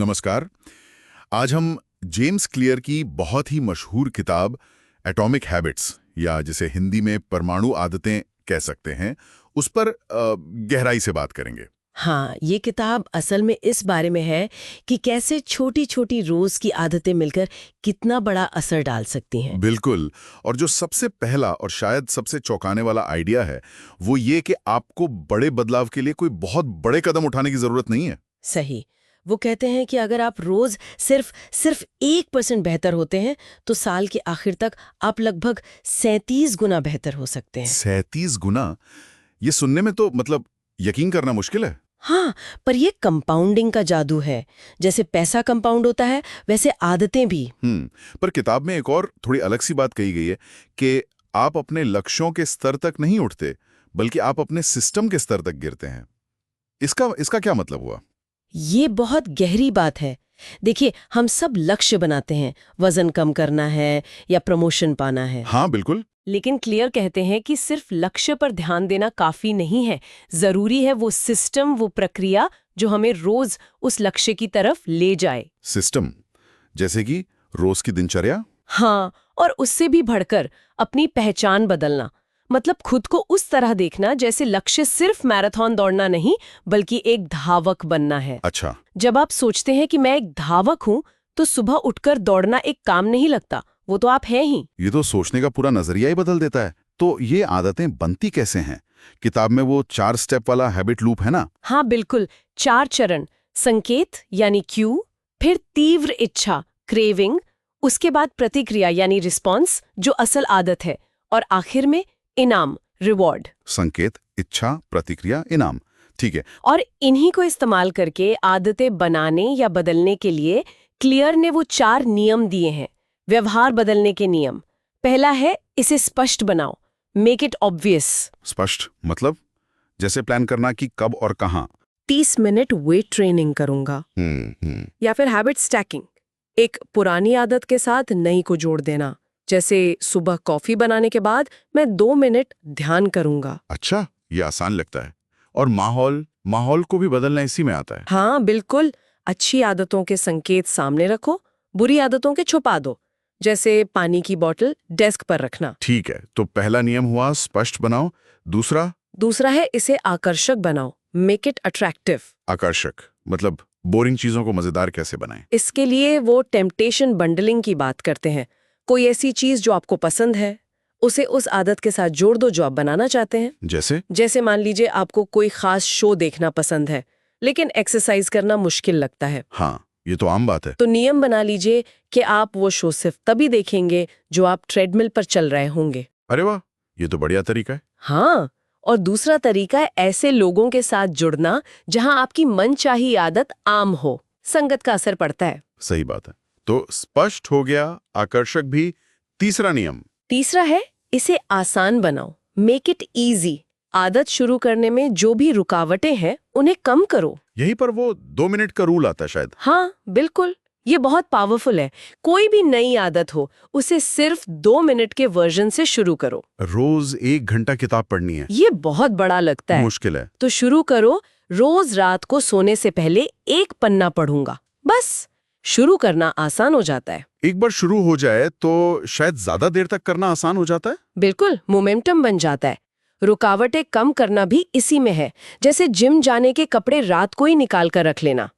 नमस्कार। आज हम जेम्स क्लियर की बहुत ही मशहूर किताब एटॉमिक हैबिट्स, या जिसे हिंदी में परमाणु आदतें कह सकते हैं, उस पर गहराई से बात करेंगे। हाँ, ये किताब असल में इस बारे में है कि कैसे छोटी छोटी रोज की आदतें मिलकर कितना बड़ा असर डाल सकती हैं। बिल्कुल। और जो सबसे पहला और शायद सबसे चौंकाने वाला आइडिया है, वो ये कि आपको बड़े बदलाव के लिए कोई बहुत बड़े कदम उठाने की जरूरत नहीं है। सही। वो कहते हैं कि अगर आप रोज सिर्फ 1% बेहतर होते हैं तो साल के आखिर तक आप लगभग 37 गुना बेहतर हो सकते हैं। 37 गुना? ये सुनने में तो मतलब यकीन करना मुश्किल है। हाँ, पर ये कंपाउंडिंग का जादू है। जैसे पैसा कंपाउंड होता है, वैसे आदतें भी। पर किताब में एक और थोड़ी अलग सी बात कही गई है कि आप अपने लक्ष्यों के स्तर तक नहीं उठते, बल्कि आप अपने सिस्टम के स्तर तक गिरते हैं। इसका क्या मतलब हुआ? ये बहुत गहरी बात है। देखिए, हम सब लक्ष्य बनाते हैं, वजन कम करना है या प्रमोशन पाना है। हाँ, बिल्कुल। लेकिन क्लियर कहते हैं कि सिर्फ लक्ष्य पर ध्यान देना काफी नहीं है। जरूरी है वो सिस्टम, वो प्रक्रिया जो हमें रोज उस लक्ष्य की तरफ ले जाए। सिस्टम जैसे कि रोज की दिनचर्या? हाँ, और उससे भी बढ़कर अपनी पहचान बदलना। मतलब खुद को उस तरह देखना जैसे लक्ष्य सिर्फ मैराथन दौड़ना नहीं, बल्कि एक धावक बनना है। अच्छा। जब आप सोचते हैं कि मैं एक धावक हूँ, तो सुबह उठकर दौड़ना एक काम नहीं लगता, वो तो आप हैं ही। ये तो सोचने का पूरा नजरिया ही बदल देता है। तो ये आदतें बनती कैसे हैं? किताब में वो 4 स्टेप वाला हैबिट लूप है ना? हाँ बिल्कुल, 4 चरण। संकेत यानी क्यू, फिर तीव्र इच्छा क्रेविंग, उसके बाद प्रतिक्रिया यानी रिस्पॉन्स जो असल आदत है, और आखिर में इनाम रिवॉर्ड। संकेत, इच्छा, प्रतिक्रिया, इनाम। ठीक है। और इन्हीं को इस्तेमाल करके आदतें बनाने या बदलने के लिए क्लियर ने वो 4 नियम दिए हैं, व्यवहार बदलने के नियम। पहला है, इसे स्पष्ट बनाओ, मेक इट ऑब्वियस। स्पष्ट मतलब जैसे प्लान करना कि कब और कहाँ। 30 मिनट वेट ट्रेनिंग करूंगा, या फिर हैबिट स्टैकिंग, एक पुरानी आदत के साथ नई को जोड़ देना। जैसे सुबह कॉफी बनाने के बाद मैं 2 मिनट ध्यान करूंगा। अच्छा, ये आसान लगता है। और माहौल को भी बदलना इसी में आता है। हाँ बिल्कुल, अच्छी आदतों के संकेत सामने रखो, बुरी आदतों के छुपा दो। जैसे पानी की बोतल डेस्क पर रखना। ठीक है, तो पहला नियम हुआ स्पष्ट बनाओ। दूसरा है, इसे आकर्षक बनाओ, मेक इट अट्रैक्टिव। आकर्षक मतलब बोरिंग चीजों को मजेदार कैसे बनाएं? इसके लिए वो टेम्पटेशन बंडलिंग की बात करते हैं। कोई ऐसी चीज जो आपको पसंद है, उसे उस आदत के साथ जोड़ दो जो आप बनाना चाहते हैं। जैसे मान लीजिए आपको कोई खास शो देखना पसंद है, लेकिन एक्सरसाइज करना मुश्किल लगता है। हाँ, ये तो आम बात है। तो नियम बना लीजिए कि आप वो शो सिर्फ तभी देखेंगे जो आप ट्रेडमिल पर चल रहे होंगे। अरे वाह, ये तो बढ़िया तरीका है। हाँ, और दूसरा तरीका है ऐसे लोगों के साथ जुड़ना जहां आपकी मनचाही आदत आम हो। संगत का असर पड़ता है। सही बात है। तो स्पष्ट हो गया, आकर्षक भी। तीसरा है, इसे आसान बनाओ, मेक इट इजी। आदत शुरू करने में जो भी रुकावटें हैं उन्हें कम करो। यहीं पर वो 2 मिनट का रूल आता है शायद। हाँ बिल्कुल, ये बहुत पावरफुल है। कोई भी नई आदत हो, उसे सिर्फ 2 मिनट के वर्जन से शुरू करो। रोज 1 घंटा किताब पढ़नी है, ये बहुत बड़ा लगता है, मुश्किल है। तो शुरू करो, रोज रात को सोने से पहले 1 पन्ना पढ़ूंगा। बस शुरू करना आसान हो जाता है। एक बार शुरू हो जाए तो शायद ज्यादा देर तक करना आसान हो जाता है। बिल्कुल, मोमेंटम बन जाता है। रुकावटें कम करना भी इसी में है, जैसे जिम जाने के कपड़े रात को ही निकाल कर रख लेना।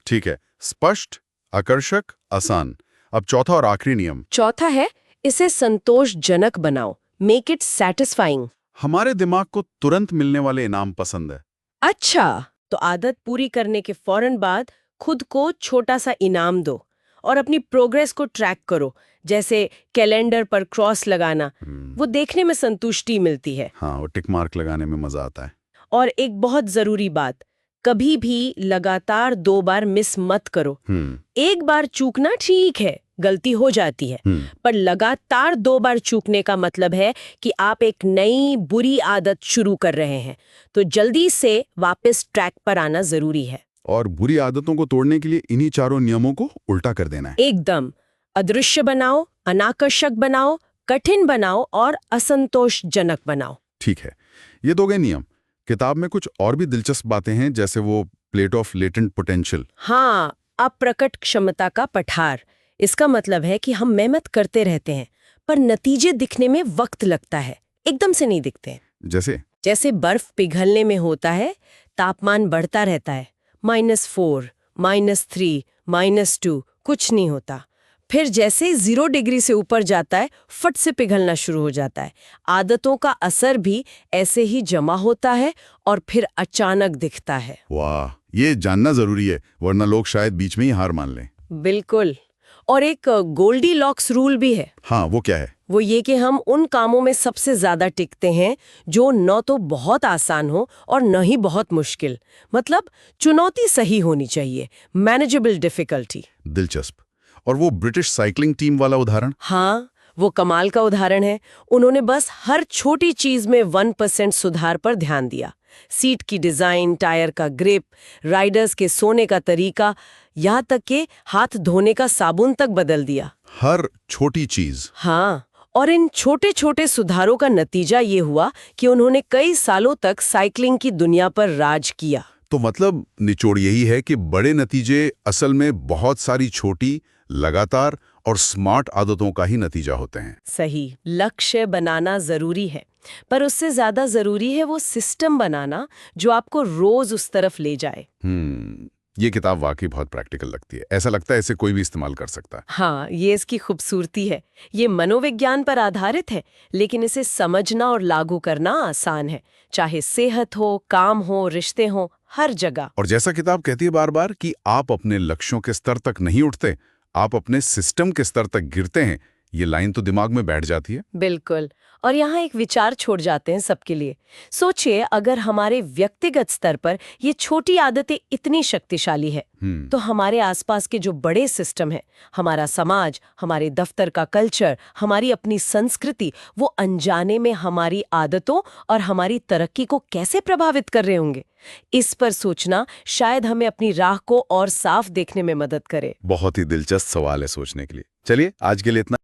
ठीक है। स्पष्ट, आकर्षक, आसान। अब चौथा और आखिरी नियम। चौथा है, इसे संतोषजनक बनाओ, मेक इट सैटिस्फाइंग। हमारे दिमाग को तुरंत मिलने वाले इनाम पसंद है। अच्छा, तो आदत पूरी करने के फौरन बाद खुद को छोटा सा इनाम दो और अपनी प्रोग्रेस को ट्रैक करो। जैसे कैलेंडर पर क्रॉस लगाना, वो देखने में संतुष्टि मिलती है। हाँ, वो टिक मार्क लगाने में मजा आता है। और एक बहुत जरूरी बात, कभी भी लगातार 2 बार मिस मत करो। एक बार चूकना ठीक है, गलती हो जाती है, पर लगातार 2 बार चूकने का मतलब है कि आप एक नई बुरी आदत शुरू कर रहे हैं। तो जल्दी से वापस ट्रैक पर आना जरूरी है। और बुरी आदतों को तोड़ने के लिए इन्हीं चारों नियमों को उल्टा कर देना है। एकदम, अदृश्य बनाओ, अनाकर्षक बनाओ, कठिन बनाओ और असंतोषजनक बनाओ। ठीक है, ये 2 गए नियम। किताब में कुछ और भी दिलचस्प बातें हैं, जैसे वो प्लेट ऑफ लेटेंट पोटेंशियल। हाँ, अप्रकट क्षमता का पठार। इसका मतलब है कि हम मेहनत करते रहते हैं पर नतीजे दिखने में वक्त लगता है, एकदम से नहीं दिखते हैं। जैसे बर्फ पिघलने में होता है, तापमान बढ़ता रहता है, -4, -3, -2, कुछ नहीं होता। फिर जैसे 0 डिग्री से ऊपर जाता है, फट से पिघलना शुरू हो जाता है। आदतों का असर भी ऐसे ही जमा होता है और फिर अचानक दिखता है। वाह, ये जानना जरूरी है, वरना लोग शायद बीच में ही हार मान लें। बिल्कुल। और एक गोल्डीलॉक्स रूल भी है। हाँ, वो क्या है? वो ये कि हम उन कामों में सबसे ज्यादा टिकते हैं जो न तो बहुत आसान हो और न ही बहुत मुश्किल। मतलब चुनौती सही होनी चाहिए, मैनेजेबल डिफिकल्टी। दिलचस्प। और वो ब्रिटिश साइकिलिंग टीम वाला उदाहरण? हाँ, वो कमाल का उदाहरण है। उन्होंने बस हर छोटी चीज में 1% सुधार पर ध्यान दिया। सीट की डिजाइन, टायर का ग्रिप, राइडर्स के सोने का तरीका, यहाँ तक के हाथ धोने का साबुन तक बदल दिया। हर छोटी चीज? हाँ, और इन छोटे छोटे सुधारों का नतीजा ये हुआ कि उन्होंने कई सालों तक साइकिलिंग की दुनिया पर राज किया। तो मतलब निचोड़ यही है कि बड़े नतीजे असल में बहुत सारी छोटी, लगातार और स्मार्ट आदतों का ही नतीजा होते हैं। सही। लक्ष्य बनाना जरूरी है, पर उससे ज्यादा जरूरी है वो सिस्टम बनाना जो आपको रोज उस तरफ ले जाए। ये किताब वाकई बहुत प्रैक्टिकल लगती है। ऐसा लगता है इसे कोई भी इस्तेमाल कर सकता है। हाँ, ये इसकी खूबसूरती है। ये मनोविज्ञान पर आधारित है, लेकिन इसे समझना और लागू करना आसान है, चाहे सेहत हो, काम हो, रिश्ते हो, हर जगह। और जैसा किताब कहती है बार बार कि आप अपने लक्ष्यों के स्तर तक नहीं उठते, आप अपने सिस्टम के स्तर तक गिरते हैं। ये लाइन तो दिमाग में बैठ जाती है। बिल्कुल। और यहाँ एक विचार छोड़ जाते हैं सबके लिए। सोचिए, अगर हमारे व्यक्तिगत स्तर पर ये छोटी आदतें इतनी शक्तिशाली है, तो हमारे आसपास के जो बड़े सिस्टम है, हमारा समाज, हमारे दफ्तर का कल्चर, हमारी अपनी संस्कृति, वो अनजाने में हमारी आदतों और हमारी तरक्की को कैसे प्रभावित कर रहे होंगे। इस पर सोचना शायद हमें अपनी राह को और साफ देखने में मदद करे। बहुत ही दिलचस्प सवाल है सोचने के लिए। चलिए, आज के लिए इतना